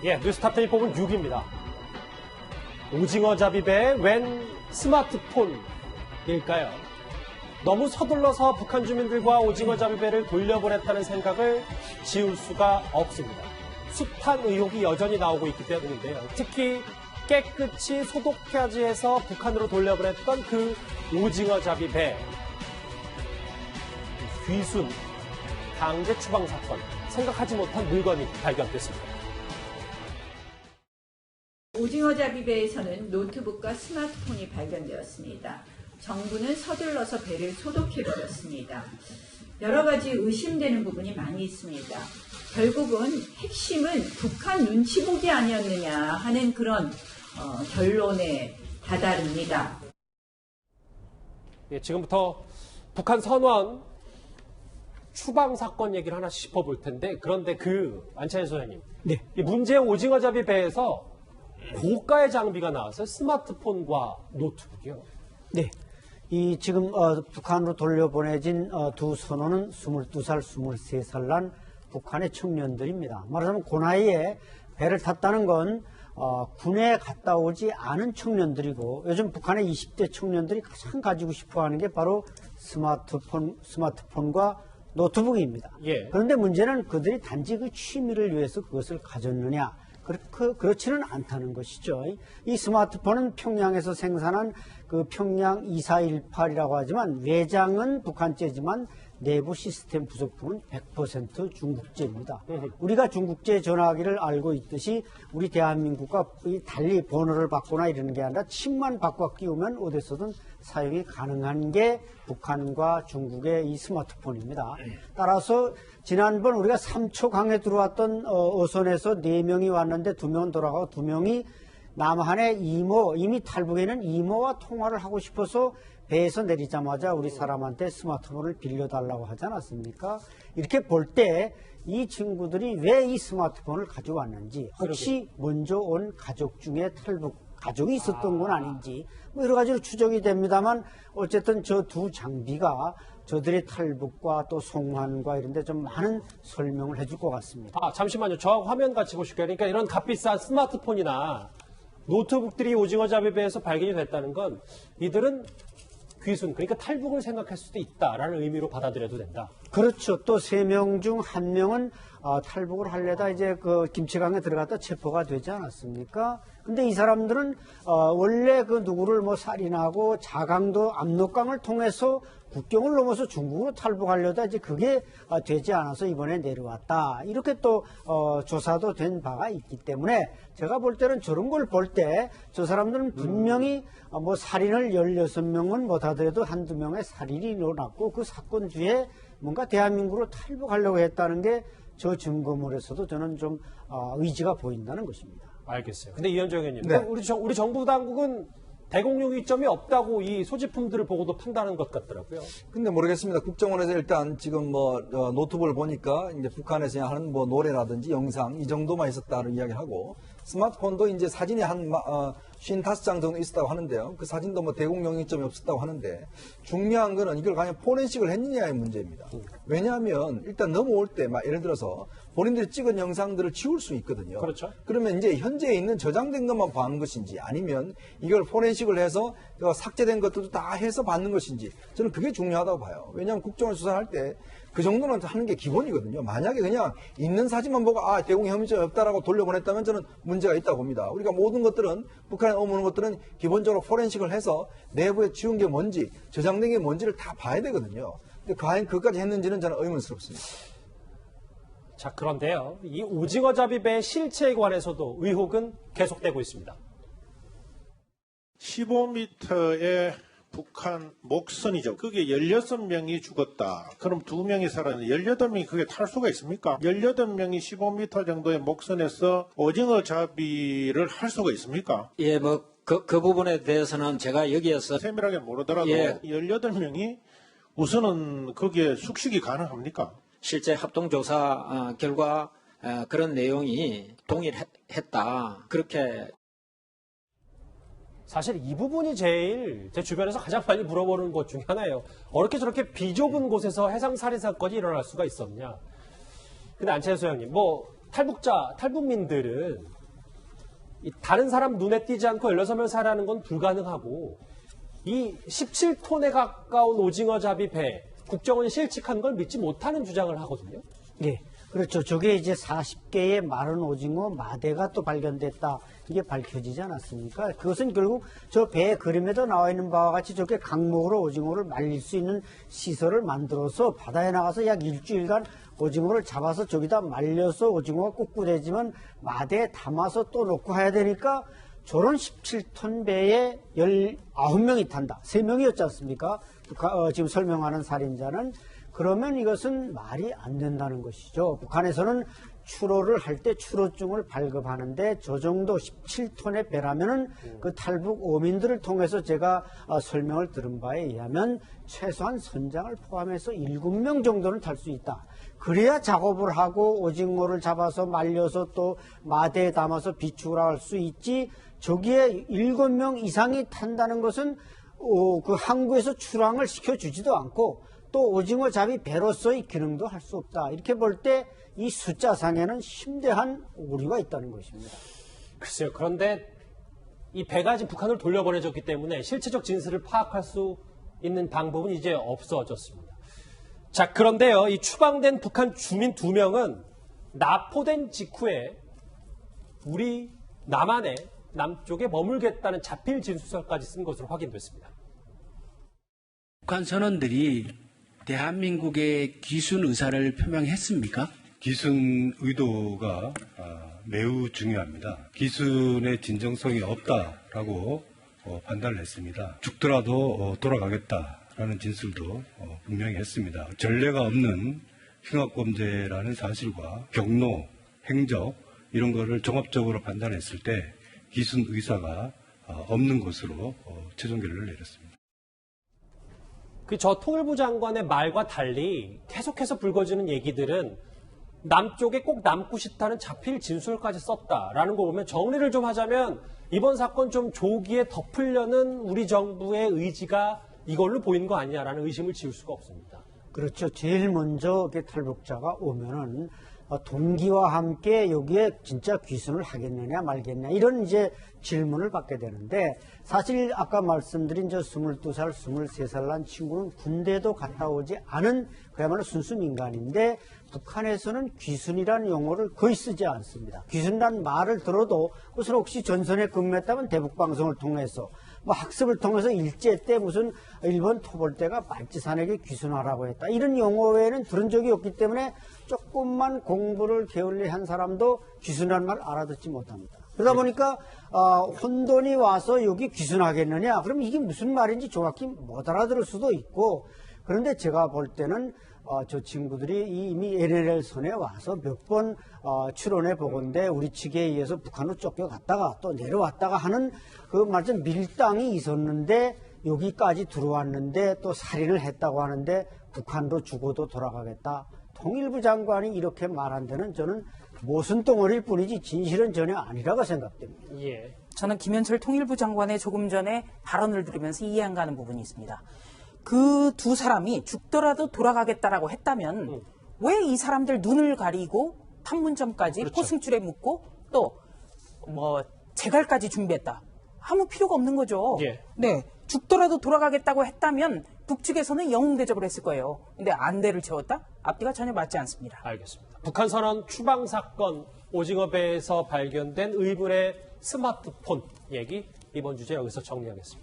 예, 뉴스탑10이 뽑은 6위입니다. 오징어잡이 배에 웬 스마트폰일까요? 너무 서둘러서 북한 주민들과 오징어잡이 배를 돌려보냈다는 생각을 지울 수가 없습니다. 숱한 의혹이 여전히 나오고 있기 때문인데요. 특히 깨끗이 소독까지 해서 북한으로 돌려보냈던 그 오징어잡이 배. 귀순, 강제 추방 사건, 생각하지 못한 물건이 발견됐습니다. 오징어잡이 배에서는 노트북과 스마트폰이 발견되었습니다. 정부는 서둘러서 배를 소독해버렸습니다. 여러 가지 의심되는 부분이 많이 있습니다. 결국은 핵심은 북한 눈치 보기 아니었느냐 하는 그런 결론에 다다릅니다. 예, 지금부터 북한 선원 추방 사건 얘기를 하나씩 짚어볼 텐데, 그런데 안찬일 소장님, 네. 이 문제의 오징어잡이 배에서 고가의 장비가 나왔어요. 스마트폰과 노트북이요. 네. 이 지금 북한으로 돌려보내진 두 선원은 22살, 23살 난 북한의 청년들입니다. 말하자면 그 나이에 배를 탔다는 건 군에 갔다 오지 않은 청년들이고, 요즘 북한의 20대 청년들이 가장 가지고 싶어하는 게 바로 스마트폰과 노트북입니다. 예. 그런데 문제는 그들이 단지 그 취미를 위해서 그것을 가졌느냐, 그렇지는 않다는 것이죠. 이 스마트폰은 평양에서 생산한 그 평양 2418이라고 하지만 외장은 북한제지만 내부 시스템 부속품은 100% 중국제입니다. 우리가 중국제 전화기를 알고 있듯이 우리 대한민국과 달리 번호를 바꾸나 이러는 게 아니라 칩만 바꿔 끼우면 어디서든 사용이 가능한 게 북한과 중국의 이 스마트폰입니다. 따라서 지난번 우리가 삼초강에 들어왔던 어선에서 4명이 왔는데 2명은 돌아가고 2명이 남한의 이미 탈북에는 이모와 통화를 하고 싶어서 배에서 내리자마자 우리 사람한테 스마트폰을 빌려달라고 하지 않았습니까? 이렇게 볼 때 이 친구들이 왜 이 스마트폰을 가져왔는지, 혹시 먼저 온 가족 중에 탈북 가족이 있었던 건 아닌지, 뭐 여러 가지로 추정이 됩니다만, 어쨌든 저 두 장비가 저들의 탈북과 또 송환과 이런 데 좀 많은 설명을 해줄 것 같습니다. 잠시만요. 저 화면 같이 보실게요. 그러니까 이런 값비싼 스마트폰이나 노트북들이 오징어잡이 배에서 발견이 됐다는 건 이들은 귀순, 그러니까 탈북을 생각할 수도 있다라는 의미로 받아들여도 된다. 그렇죠. 또 3명 중 1명은 탈북을 하려다 이제 그 김치강에 들어갔다 체포가 되지 않았습니까? 근데 이 사람들은 원래 그 누구를 뭐 살인하고 자강도 압록강을 통해서 국경을 넘어서 중국으로 탈북하려다 이제 그게 되지 않아서 이번에 내려왔다. 이렇게 또 조사도 된 바가 있기 때문에 제가 볼 때는 저런 걸 볼 때 저 사람들은 분명히 뭐 살인을 16명은 못하더라도 한두 명의 살인이 일어났고 그 사건 뒤에 뭔가 대한민국으로 탈북하려고 했다는 게 저 증거물에서도 저는 좀 의지가 보인다는 것입니다. 알겠어요. 근데 이현정 의원님, 네. 우리 정부 당국은 대공용 이점이 없다고 이 소지품들을 보고도 판단하는 것 같더라고요. 근데 모르겠습니다. 국정원에서 일단 지금 노트북을 보니까 이제 북한에서 하는 뭐 노래라든지 영상 이 정도만 있었다는 이야기를 하고, 스마트폰도 이제 사진이 한 55장 정도 있었다고 하는데요. 그 사진도 뭐 대공용이점이 없었다고 하는데, 중요한 거는 이걸 과연 포렌식을 했느냐의 문제입니다. 왜냐하면 일단 넘어올 때 예를 들어서 본인들이 찍은 영상들을 지울 수 있거든요. 그렇죠. 그러면 이제 현재에 있는 저장된 것만 봐는 것인지, 아니면 이걸 포렌식을 해서 삭제된 것들도 다 해서 받는 것인지, 저는 그게 중요하다고 봐요. 왜냐하면 국정원 수사할 때 그 정도는 하는 게 기본이거든요. 만약에 그냥 있는 사진만 보고 대공 혐의점이 없다라고 돌려보냈다면 저는 문제가 있다고 봅니다. 우리가 모든 것들은, 북한에 오는 것들은 기본적으로 포렌식을 해서 내부에 지운 게 뭔지, 저장된 게 뭔지를 다 봐야 되거든요. 근데 과연 그것까지 했는지는 저는 의문스럽습니다. 자, 그런데요. 이 오징어잡이 배의 실체에 관해서도 의혹은 계속되고 있습니다. 15m의 북한 목선이죠. 그게 16명이 죽었다. 그럼 2명이 살았는데 18명이 그게 탈 수가 있습니까? 18명이 15m 정도의 목선에서 오징어 잡이를 할 수가 있습니까? 예, 그 부분에 대해서는 제가 여기에서 세밀하게 모르더라도 예. 18명이 우선은 거기에 숙식이 가능합니까? 실제 합동조사 결과 그런 내용이 동일했다. 그렇게. 사실 이 부분이 제일 제 주변에서 가장 많이 물어보는 것 중에 하나예요. 어떻게 저렇게 비좁은 곳에서 해상살인 사건이 일어날 수가 있었냐. 근데 안찬수 형님, 탈북민들은 이 다른 사람 눈에 띄지 않고 16명 살아가는 건 불가능하고 이 17톤에 가까운 오징어잡이 배, 국정원이 실직한 걸 믿지 못하는 주장을 하거든요. 예, 그렇죠. 저게 이제 40개의 마른 오징어 마대가 또 발견됐다. 이게 밝혀지지 않았습니까? 그것은 결국 저 배 그림에도 나와 있는 바와 같이 저렇게 강목으로 오징어를 말릴 수 있는 시설을 만들어서 바다에 나가서 약 일주일간 오징어를 잡아서 저기다 말려서 오징어가 꿉꿉해지면 마대에 담아서 또 놓고 해야 되니까 저런 17톤 배에 19명이 탄다. 3명이었지 않습니까? 지금 설명하는 살인자는. 그러면 이것은 말이 안 된다는 것이죠. 북한에서는 추로를 할 때 추로증을 발급하는데 저 정도 17톤의 배라면은 그 탈북 어민들을 통해서 제가 설명을 들은 바에 의하면 최소한 선장을 포함해서 7명 정도는 탈 수 있다. 그래야 작업을 하고 오징어를 잡아서 말려서 또 마대에 담아서 비축을 할 수 있지. 저기에 7명 이상이 탄다는 것은 그 항구에서 출항을 시켜주지도 않고 또 오징어 잡이 배로서의 기능도 할 수 없다. 이렇게 볼 때 이 숫자상에는 심대한 오류가 있다는 것입니다. 글쎄요. 그런데 이 배가 지금 북한으로 돌려보내졌기 때문에 실체적 진실을 파악할 수 있는 방법은 이제 없어졌습니다. 자, 그런데요. 이 추방된 북한 주민 2명은 납포된 직후에 우리 남한의 남쪽에 머물겠다는 자필 진술서까지 쓴 것으로 확인됐습니다. 북한 선원들이 대한민국의 귀순 의사를 표명했습니까? 기순 의도가 매우 중요합니다. 기순의 진정성이 없다라고 판단을 했습니다. 죽더라도 돌아가겠다라는 진술도 분명히 했습니다. 전례가 없는 흉악범죄라는 사실과 경로, 행적 이런 거를 종합적으로 판단했을 때 기순 의사가 없는 것으로 최종 결론을 내렸습니다. 저 통일부 장관의 말과 달리 계속해서 불거지는 얘기들은 남쪽에 꼭 남고 싶다는 자필 진술까지 썼다라는 거 보면 정리를 좀 하자면 이번 사건 좀 조기에 덮으려는 우리 정부의 의지가 이걸로 보이는 거 아니냐라는 의심을 지울 수가 없습니다. 그렇죠. 제일 먼저 탈북자가 오면은 동기와 함께 여기에 진짜 귀순을 하겠느냐 말겠냐 이런 이제 질문을 받게 되는데 사실 아까 말씀드린 저 22살, 23살 난 친구는 군대도 갔다 오지 않은 그야말로 순수 민간인데 북한에서는 귀순이라는 용어를 거의 쓰지 않습니다. 귀순이라는 말을 들어도 그것은 혹시 전선에 근무했다면 대북방송을 통해서 뭐 학습을 통해서 일제 때 무슨 일본 토벌대가 말지산에게 귀순하라고 했다. 이런 용어 외에는 들은 적이 없기 때문에 조금만 공부를 게을리한 사람도 귀순이라는 말 알아듣지 못합니다. 그러다 보니까 혼돈이 와서 여기 귀순하겠느냐? 그럼 이게 무슨 말인지 정확히 못 알아들을 수도 있고 그런데 제가 볼 때는 저 친구들이 이미 NLL선에 와서 몇 번 출원해 보건데 우리 측에 의해서 북한으로 쫓겨갔다가 또 내려왔다가 하는 그 말씀 밀당이 있었는데 여기까지 들어왔는데 또 살인을 했다고 하는데 북한으로 죽어도 돌아가겠다. 통일부 장관이 이렇게 말한 데는 저는 모순덩어리일 뿐이지 진실은 전혀 아니라고 생각됩니다. 예. 저는 김현철 통일부 장관의 조금 전에 발언을 들으면서 이해 안 가는 부분이 있습니다. 그 두 사람이 죽더라도 돌아가겠다라고 했다면 왜 이 사람들 눈을 가리고 판문점까지 그렇죠. 포승줄에 묶고 또 뭐 재갈까지 준비했다. 아무 필요가 없는 거죠. 예. 네, 죽더라도 돌아가겠다고 했다면 북측에서는 영웅 대접을 했을 거예요. 근데 안대를 채웠다? 앞뒤가 전혀 맞지 않습니다. 알겠습니다. 북한 선원 추방 사건 오징어 배에서 발견된 의문의 스마트폰 얘기 이번 주제 여기서 정리하겠습니다.